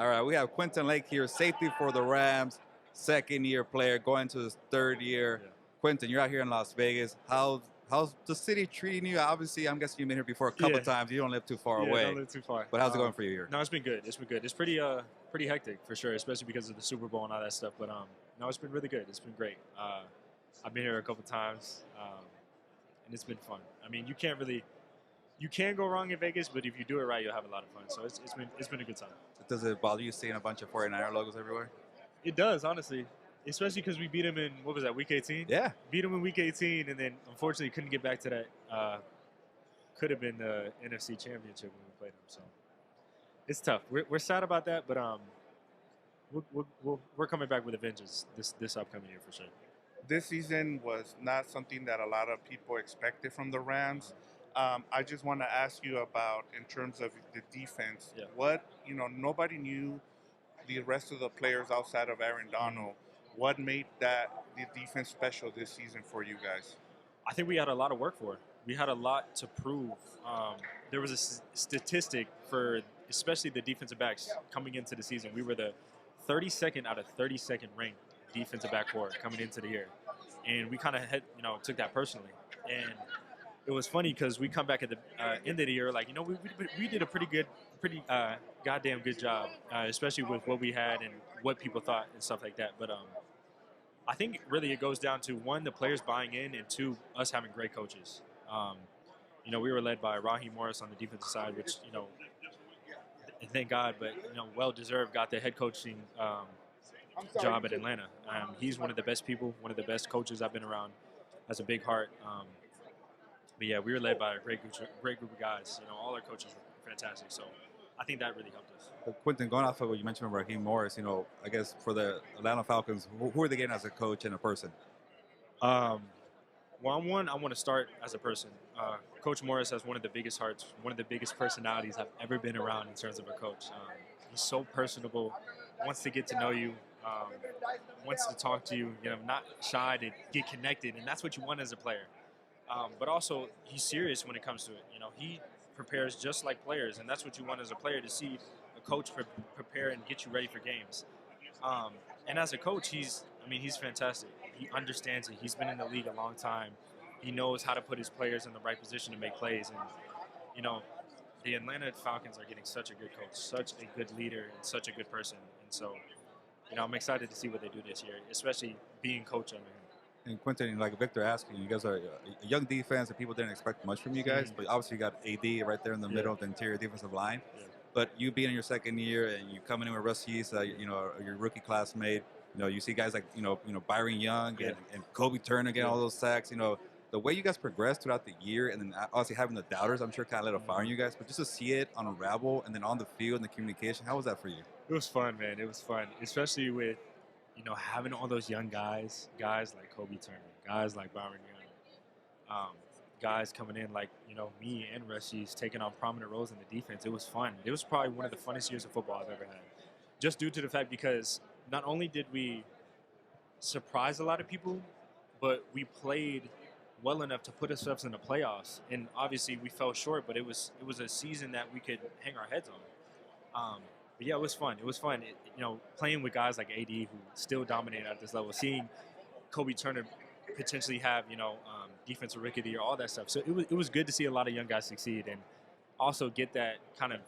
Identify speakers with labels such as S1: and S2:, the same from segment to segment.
S1: All right, we have Quentin Lake here, safety for the Rams, second-year player, going to his third year.
S2: Yeah.
S1: Quentin, you're out here in Las Vegas. How's the city treating you? Obviously, I'm guessing you've been here before a couple times. You don't live too far away.
S2: Don't live too far.
S1: But how's it going for you here?
S2: No, it's been good. It's been good. It's pretty hectic for sure, especially because of the Super Bowl and all that stuff. But no, it's been really good. It's been great. I've been here a couple times, and it's been fun. I mean, you can go wrong in Vegas, but if you do it right, you'll have a lot of fun. So it's been a good time.
S1: Does it bother you seeing a bunch of 49er logos everywhere?
S2: It does, honestly, especially because we beat them in, what was that, week 18?
S1: Yeah.
S2: Beat them in week 18, and then unfortunately couldn't get back to that. Could have been the NFC Championship when we played them. So it's tough. We're sad about that, but we're coming back with a vengeance this upcoming year for sure.
S3: This season was not something that a lot of people expected from the Rams. I just want to ask you about, in terms of the defense, what, nobody knew the rest of the players outside of Aaron Donald. What made the defense special this season for you guys?
S2: I think we had a lot of work for it. We had a lot to prove. There was a statistic for especially the defensive backs coming into the season. We were the 32nd out of 32nd ranked defensive back core coming into the year. And we kind of took that personally. And it was funny because we come back at the end of the year, like, we did a pretty goddamn good job, especially with what we had and what people thought and stuff like that. But I think really it goes down to, one, the players buying in, and two, us having great coaches. We were led by Raheem Morris on the defensive side, which, thank God, but, well-deserved, got the head coaching job at Atlanta. He's one of the best people, one of the best coaches I've been around, has a big heart. But yeah, we were led by a great group of guys. All our coaches were fantastic. So I think that really helped us.
S1: Quentin, going off of what you mentioned about Raheem Morris, I guess for the Atlanta Falcons, who are they getting as a coach and a person?
S2: Well, I want to start as a person. Coach Morris has one of the biggest hearts, one of the biggest personalities I've ever been around in terms of a coach. He's so personable, wants to get to know you, wants to talk to you, not shy to get connected, and that's what you want as a player. But also, he's serious when it comes to it. He prepares just like players, and that's what you want as a player, to see a coach prepare and get you ready for games. And as a coach, he's fantastic. He understands it. He's been in the league a long time. He knows how to put his players in the right position to make plays. And, the Atlanta Falcons are getting such a good coach, such a good leader, and such a good person. And so, I'm excited to see what they do this year, especially being coach under him.
S1: And Quentin, like Victor asking, you guys are a young defense and people didn't expect much from you guys, but obviously you got AD right there in the middle of the interior defensive line.
S2: Yeah.
S1: But you being in your second year and you coming in with Rusty's, your rookie classmate, you see guys like, Byron Young and Kobie Turner getting all those sacks, the way you guys progressed throughout the year, and then obviously having the doubters, I'm sure kind of lit a fire in you guys, but just to see it unravel and then on the field and the communication, how was that for you?
S2: It was fun, man. It was fun, especially with, having all those young guys like Kobie Turner, guys like Byron Young, guys coming in like, me and Rusty's taking on prominent roles in the defense. It was fun. It was probably one of the funnest years of football I've ever had. Just due to the fact, because not only did we surprise a lot of people, but we played well enough to put ourselves in the playoffs. And obviously we fell short, but it was a season that we could hang our heads on. But yeah, it was fun. It was fun. Playing with guys like AD who still dominate at this level, seeing Kobie Turner potentially have, defensive rookie of the year, all that stuff. So it was good to see a lot of young guys succeed and also get that kind of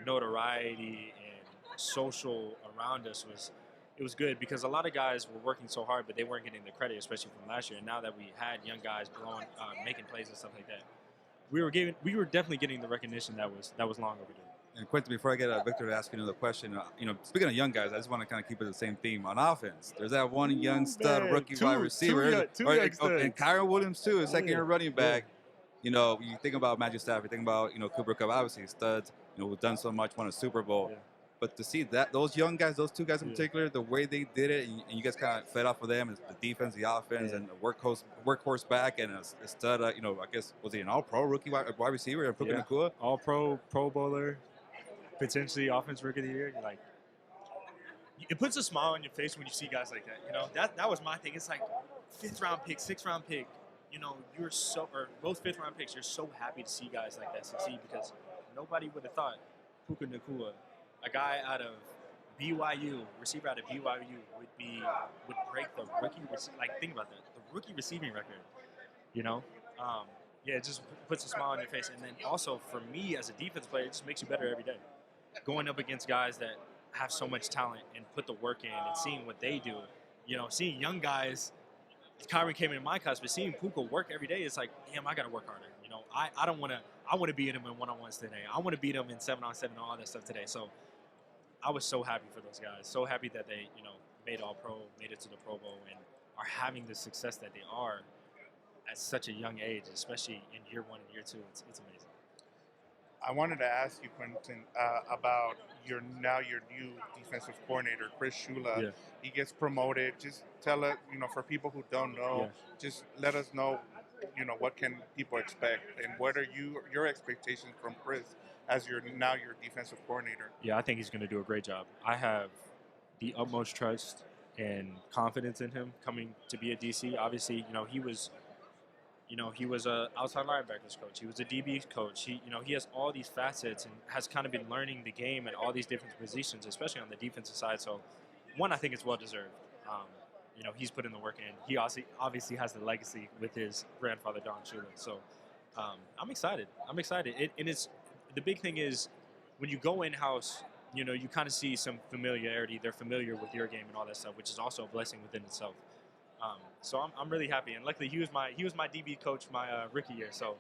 S2: notoriety and social around us. It was good because a lot of guys were working so hard, but they weren't getting the credit, especially from last year. And now that we had young guys making plays and stuff like that, we were definitely getting the recognition that was long overdue.
S1: And Quentin, before I get Victor to ask you another question, speaking of young guys, I just want to kind of keep it the same theme. On offense, there's that one young stud rookie wide receiver. And Kyren Williams, too, a second-year running back. You think about Matthew Stafford, you think about, Cooper Kupp, obviously studs, who've done so much, won a Super Bowl.
S2: Yeah.
S1: But to see those young guys, those two guys in particular, the way they did it, and you guys kind of fed off of them, and the defense, the offense, and the workhorse back, and a stud, I guess, was he an all-pro rookie wide receiver, Puka Nacua?
S2: All-pro, Pro Bowler, potentially offense rookie of the year. It puts a smile on your face when you see guys like that. That was my thing. It's like 5th-round pick, 6th-round pick. You're both 5th-round picks. You're so happy to see guys like that succeed because nobody would have thought Puka Nacua, a guy out of BYU receiver out of BYU would break the rookie like think about that, the rookie receiving record. You know, yeah, it just puts a smile on your face, and then also for me as a defense player, it just makes you better every day. Going up against guys that have so much talent and put the work in, and seeing what they do. You know, seeing young guys. Kyren came in my class, but seeing Puka work every day, it's like, damn, I got to work harder. You know, I don't want to. I want to beat him in one-on-ones today. I want to beat him in 7-on-7 and all that stuff today. So I was so happy for those guys. So happy that they, made All-Pro, made it to the Pro Bowl, and are having the success that they are at such a young age, especially in year 1 and year 2. It's amazing.
S3: I wanted to ask you, Quentin, about your new defensive coordinator, Chris Shula.
S2: Yeah.
S3: He gets promoted. Just tell us, for people who don't know, just let us know, what can people expect, and what are your expectations from Chris as your defensive coordinator?
S2: Yeah, I think he's going to do a great job. I have the utmost trust and confidence in him coming to be a DC. Obviously, he was a outside linebackers coach. He was a DB coach. He has all these facets and has kind of been learning the game at all these different positions, especially on the defensive side. So, one, I think it's well deserved. He's put in the work in. He obviously has the legacy with his grandfather Don Shula. So, I'm excited. It's the big thing is when you go in house, you kind of see some familiarity. They're familiar with your game and all that stuff, which is also a blessing within itself. So I'm really happy, and luckily he was my DB coach my rookie year. So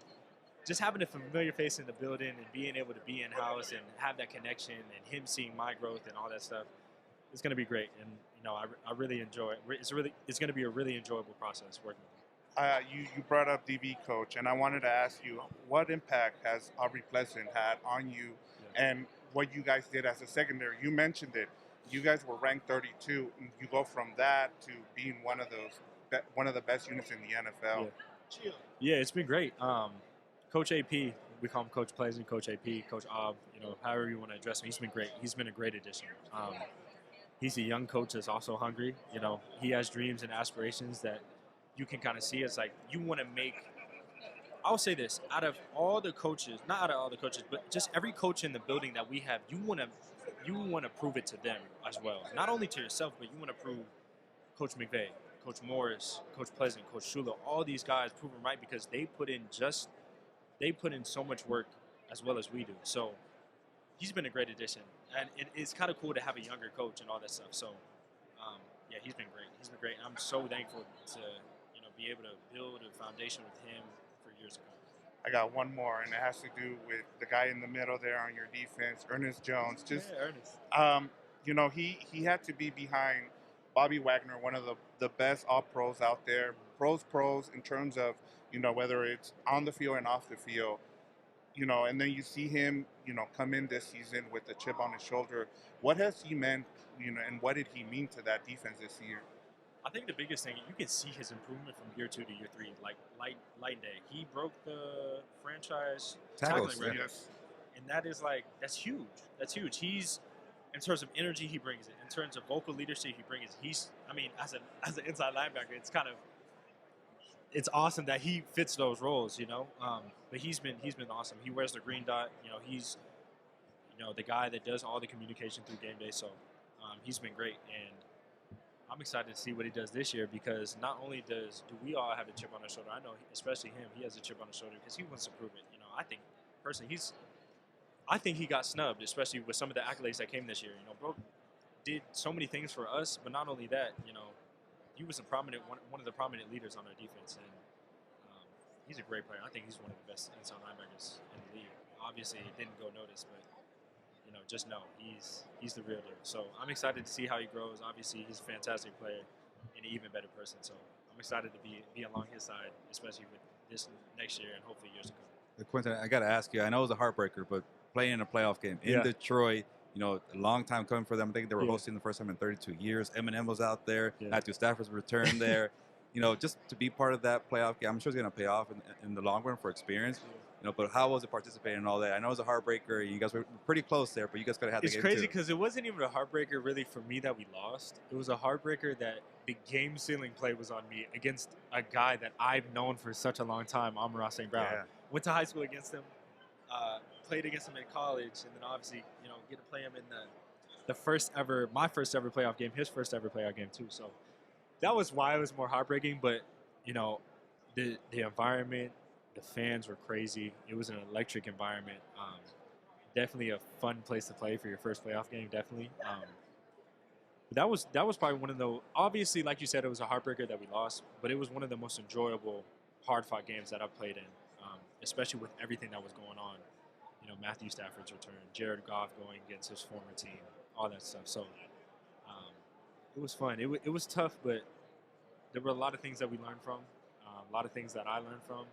S2: just having a familiar face in the building and being able to be in house and have that connection and him seeing my growth and all that stuff, it's going to be great. And I really enjoy it. It's going to be a really enjoyable process working with him.
S3: You brought up DB coach, and I wanted to ask you, what impact has Aubrey Pleasant had on you, and what you guys did as a secondary? You mentioned it. You guys were ranked 32, and you go from that to being one of the best units in the NFL.
S2: Yeah, it's been great. Coach AP, we call him Coach Pleasant, Coach AP, Coach Ob, however you want to address him. He's been great. He's been a great addition. He's a young coach that's also hungry. He has dreams and aspirations that you can kind of see. It's like you want to make. I'll say this: not out of all the coaches, but just every coach in the building that we have, you want to prove it to them as well. Not only to yourself, but you want to prove Coach McVay, Coach Morris, Coach Pleasant, Coach Shula, all these guys prove them right because they put in so much work as well as we do. So he's been a great addition, and it's kind of cool to have a younger coach and all that stuff. So yeah, he's been great. I'm so thankful to be able to build a foundation with him for years to come.
S3: I got one more, and it has to do with the guy in the middle there on your defense, Ernest Jones. Ernest. He had to be behind Bobby Wagner, one of the best all-pros out there, pros in terms of, whether it's on the field and off the field, and then you see him, come in this season with a chip on his shoulder. What has he meant, and what did he mean to that defense this year?
S2: I think the biggest thing, you can see his improvement from year 2 to year 3, like light day. He broke the franchise tackling record.
S3: Yes.
S2: And that's huge. That's huge. He's, in terms of energy, he brings it. In terms of vocal leadership, he brings it. As an inside linebacker, it's awesome that he fits those roles, But he's been awesome. He wears the green dot. He's, the guy that does all the communication through game day. So he's been great. And I'm excited to see what he does this year because not only do we all have a chip on our shoulder, I know especially him, he has a chip on his shoulder because he wants to prove it. I think personally I think he got snubbed, especially with some of the accolades that came this year. Bro did so many things for us, but not only that, he was one of the prominent leaders on our defense, and he's a great player. I think he's one of the best inside linebackers in the league. Obviously, it didn't go noticed, but just know he's the real deal. So I'm excited to see how he grows. Obviously, he's a fantastic player and an even better person. So I'm excited to be along his side, especially with this next year and hopefully years to come.
S1: Quentin, I got to ask you. I know it was a heartbreaker, but playing in a playoff game in Detroit, a long time coming for them. I think they were hosting the first time in 32 years. Eminem was out there. Matthew Stafford's returned there. Just to be part of that playoff game, I'm sure it's going to pay off in the long run for experience. But how was it participating in all that? I know it was a heartbreaker. You guys were pretty close there, but you guys could have had the game.
S2: It's crazy because it wasn't even a heartbreaker really for me that we lost. It was a heartbreaker that the game-sealing play was on me against a guy that I've known for such a long time, Amon-Ra St. Brown.
S3: Yeah.
S2: Went to high school against him, played against him in college, and then obviously, get to play him my first ever playoff game, his first ever playoff game too. So that was why it was more heartbreaking. But the environment, the fans were crazy. It was an electric environment. Definitely a fun place to play for your first playoff game. Definitely. That was probably one of the, obviously, like you said, it was a heartbreaker that we lost, but it was one of the most enjoyable, hard-fought games that I've played in, especially with everything that was going on. Matthew Stafford's return, Jared Goff going against his former team, all that stuff. So it was fun. It was tough, but there were a lot of things that we learned from, a lot of things that I learned from,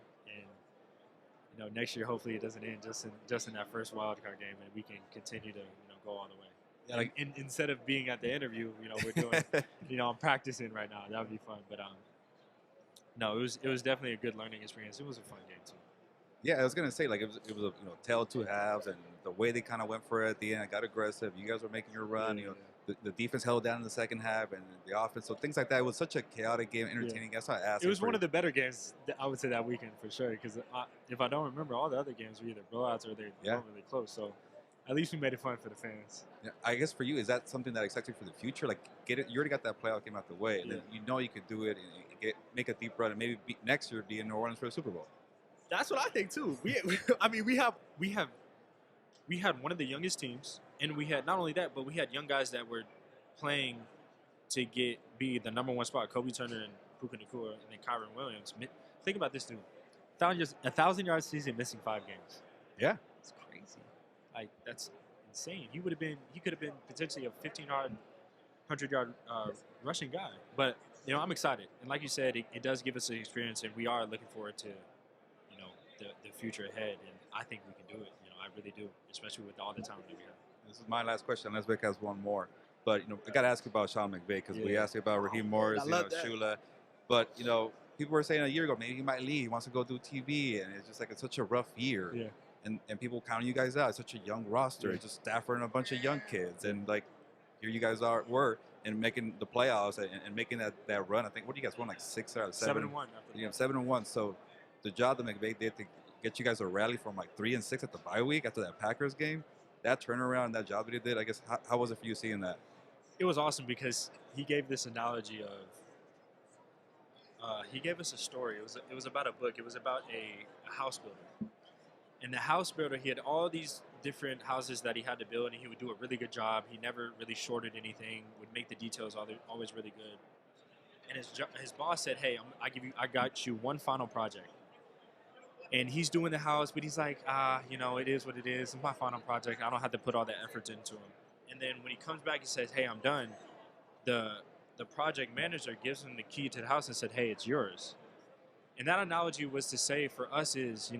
S2: and next year hopefully it doesn't end just in that first wild card game, and we can continue to go all the way. Yeah, like instead of being at the interview, we're doing, I'm practicing right now. That would be fun. But no, it was definitely a good learning experience. It was a fun game too.
S1: Yeah, I was gonna say, like, it was a tale of two halves, and the way they kind of went for it at the end, got aggressive. You guys were making your run. The defense held down in the second half, and the offense. So things like that. It was such a chaotic game, entertaining. That's why I asked.
S2: It was one of the better games, I would say, that weekend for sure. Because if I don't remember, all the other games were either blowouts or they weren't really close. So at least we made it fun for the fans.
S1: Yeah, I guess for you, is that something that excites you for the future? Like, get it. You already got that playoff game out the way, and then you could do it and make a deep run, and maybe next year be in New Orleans for the Super Bowl.
S2: That's what I think too. We had one of the youngest teams, and we had not only that, but we had young guys that were playing to be the number one spot. Kobie Turner and Puka Nacua, and then Kyren Williams. Think about this dude: 1,000-yard season, missing 5 games.
S1: Yeah,
S2: it's crazy. Like, that's insane. He could have been potentially a 1,500-yard rushing guy. But I'm excited, and like you said, it does give us an experience, and we are looking forward to the future ahead, and I think we can do it. I really do, especially with all the talent that we have.
S1: This is my last question, unless Vic has one more. But I got to ask you about Sean McVay, because we asked you about Raheem Morris, Shula. But people were saying a year ago maybe he might leave. He wants to go do TV, and it's just like it's such a rough year.
S2: Yeah.
S1: And people counting you guys out. It's such a young roster. It's just Stafford and a bunch of young kids, and like here you guys were and making the playoffs and making that run. I think what do you guys won, like 6 out of 7?
S2: 7-1.
S1: 7-1. So the job that McVay did to get you guys a rally from like 3-6 at the bye week after that Packers game, that turnaround, that job that he did, I guess, how was it for you seeing that?
S2: It was awesome because he gave this analogy of he gave us a story. It was about a book. It was about a house builder. And the house builder, he had all these different houses that he had to build, and he would do a really good job. He never really shorted anything, would make the details always really good. And his boss said, "Hey, I got you one final project." And he's doing the house, but he's like, it is what it is. It's my final project. I don't have to put all that effort into him. And then when he comes back, he says, "Hey, I'm done." The project manager gives him the key to the house and said, "Hey, it's yours." And that analogy was to say for us is,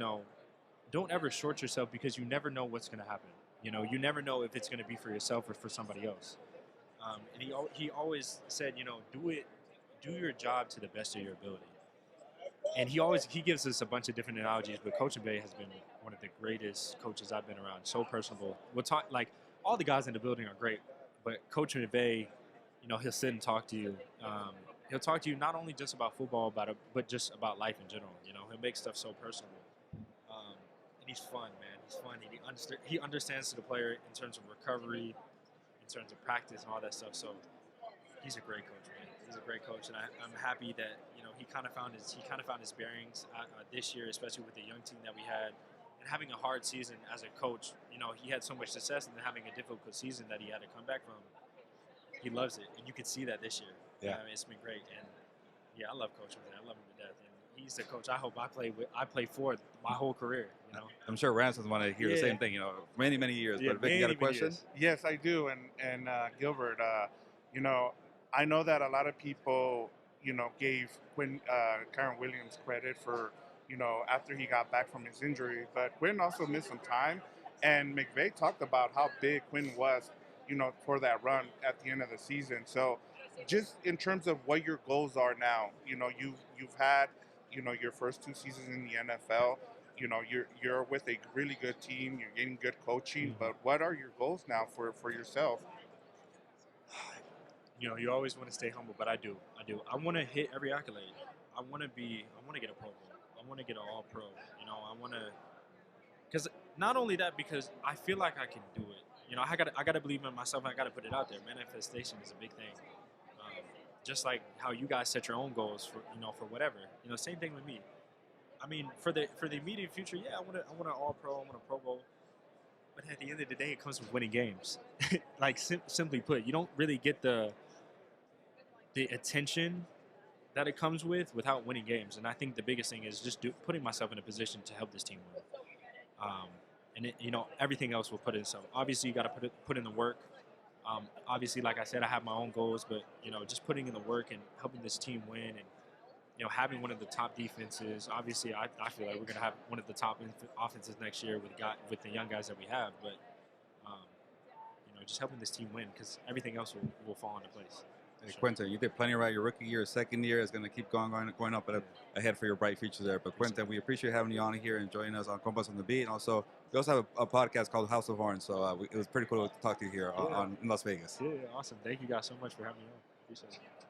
S2: don't ever short yourself, because you never know what's going to happen. You never know if it's going to be for yourself or for somebody else. And he always said, do your job to the best of your ability. And he gives us a bunch of different analogies, but Coach McVay has been one of the greatest coaches I've been around. So personable. We'll talk, like, all the guys in the building are great, but Coach McVay, he'll sit and talk to you. He'll talk to you not only just about football, but just about life in general. He'll make stuff so personable. And he's fun, man. He's fun. He understands the player in terms of recovery, in terms of practice and all that stuff. So he's a great coach, man. He's a great coach, and I'm happy that he kind of found his bearings this year, especially with the young team that we had, and having a hard season as a coach. He had so much success, and then having a difficult season that he had to come back from. He loves it, and you can see that this year.
S1: Yeah,
S2: it's been great, and I love Coach McVay. I love him to death, and he's the coach I hope I play for my whole career.
S1: I'm sure Ransom's want to hear the same thing. Many years.
S2: Yeah,
S1: but Vic, you got a question?
S3: Years. Yes, I do, and Gilbert, I know that a lot of people, gave Kyren Williams credit for, after he got back from his injury, but Quinn also missed some time, and McVay talked about how big Quinn was, for that run at the end of the season. So, just in terms of what your goals are now, you've had, your first 2 seasons in the NFL. You're with a really good team. You're getting good coaching, but what are your goals now for yourself?
S2: You always want to stay humble, but I do. I want to hit every accolade. I want to get a Pro Bowl. I want to get an All-Pro. I want to, because not only that, because I feel like I can do it. I gotta believe in myself. And I gotta put it out there. Manifestation is a big thing. Just like how you guys set your own goals for whatever. Same thing with me. I mean, for the immediate future, yeah, I want an All Pro, I want a Pro Bowl. But at the end of the day, it comes with winning games. Like simply put, you don't really get the attention that it comes with without winning games. And I think the biggest thing is just putting myself in a position to help this team win. And everything else will put in. So obviously you got to put in the work. Obviously, like I said, I have my own goals, but just putting in the work and helping this team win, and having one of the top defenses. Obviously, I feel like we're gonna have one of the top offenses next year with the young guys that we have. But just helping this team win, because everything else will fall into place.
S1: Hey, Quentin, you did plenty right your rookie year. Second year is going to keep going up ahead for your bright future there. But Quentin, we appreciate having you on here and joining us on Compas on the Beat. And also, we also have a podcast called House of Horns. So it was pretty cool to talk to you here in Las Vegas.
S2: Yeah, awesome. Thank you guys so much for having me on. Appreciate it.